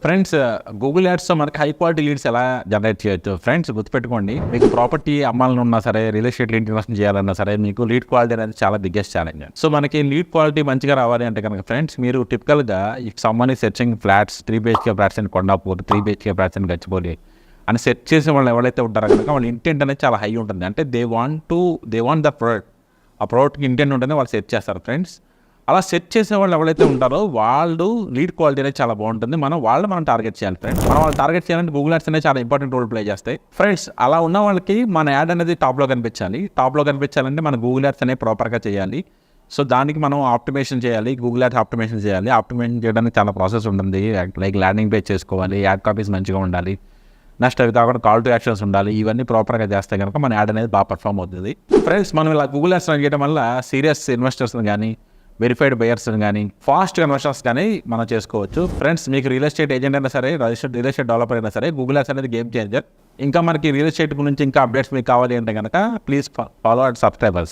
Friends Google యాడ్స్తో మనకి high quality leads ఎలా generate చేయొచ్చు. ఫ్రెండ్స్ గుర్తుపెట్టుకోండి, మీకు ప్రాపర్టీ అమ్మాలని ఉన్నా సరే, రియల్ ఎస్టేట్ ఇన్వెస్ట్ చేయాలన్నా సరే, మీకు లీడ్ క్వాలిటీ అనేది చాలా బిగ్గెస్ట్ ఛాలెంజ్. సో మనకి లీడ్ క్వాలిటీ మంచిగా రావాలి అంటే కనుక ఫ్రెండ్స్, మీరు టిపికల్గా if someone is searching flats 3 BHK flats అని కొండాపూర్, 3 BHK ఫ్లాట్స్ అని గచ్చిబౌలి అని సెర్చ్ చేసే వాళ్ళు ఎవరైతే ఉంటారో కనుక వాళ్ళ ఇంటెంట్ అనేది చాలా హై ఉంటుంది. అంటే దే వాంట్ ద ప్రోడక్ట్, ఆ ప్రోడక్ట్కి ఇంటెంట్ ఉంటుంది, వాళ్ళు సెర్చ్ చేస్తారు ఫ్రెండ్స్. అలా సెట్ చేసే వాళ్ళు ఎవరైతే ఉంటారో వాళ్ళు లీడ్ క్వాలిటీ అనేది చాలా బాగుంటుంది. మనం టార్గెట్ చేయాలి ఫ్రెండ్స్. వాళ్ళు టార్గెట్ చేయాలంటే గూగుల్ యాడ్స్ అనేది చాలా ఇంపార్టెంట్ రోల్ ప్లే చేస్తాయి ఫ్రెండ్స్. అలా ఉన్న వాళ్ళకి మన యాడ్ అనేది టాప్లో కనిపించాలంటే మన గూగుల్ యాడ్స్ అనేవి ప్రాపర్గా చేయాలి. సో దానికి మనం ఆప్టిమేషన్ చేయాలి, గూగుల్ యాడ్స్ ఆప్టిమేషన్ చేయాలి. ఆప్టిమేషన్ చేయడానికి చాలా ప్రాసెస్ ఉంటుంది. లైక్ ల్యాండింగ్ పేజ్ చేసుకోవాలి, యాడ్ కాపీస్ మంచిగా ఉండాలి, నెక్స్ట్ అవి కాకుండా కాల్ టు యాక్షన్స్ ఉండాలి. ఇవన్నీ ప్రాపర్గా చేస్తే కనుక మన యాడ్ అనేది బాగా పర్ఫామ్ అవుతుంది ఫ్రెండ్స్. మనం ఇలా గూగుల్ యాడ్స్ రన్ చేయడం వల్ల సీరియస్ ఇన్వెస్టర్స్ని కానీ, వెరిఫైడ్ బయర్స్ని కానీ, ఫాస్ట్ కన్వర్షన్స్ కానీ మనం చేసుకోవచ్చు ఫ్రెండ్స్. మీకు రియల్ ఎస్టేట్ ఏజెంట్ అయినా సరే, రియల్ ఎస్టేట్ డెవలపర్ అయినా సరే, గూగుల్ యాడ్స్ అనేది గేమ్ చేంజర్. ఇంకా మనకి రియల్ ఎస్టేట్ గురించి ఇంకా అప్డేట్స్ మీకు కావాలి అంటే కనుక ప్లీజ్ ఫాలో అండ్ సబ్స్క్రైబర్స్.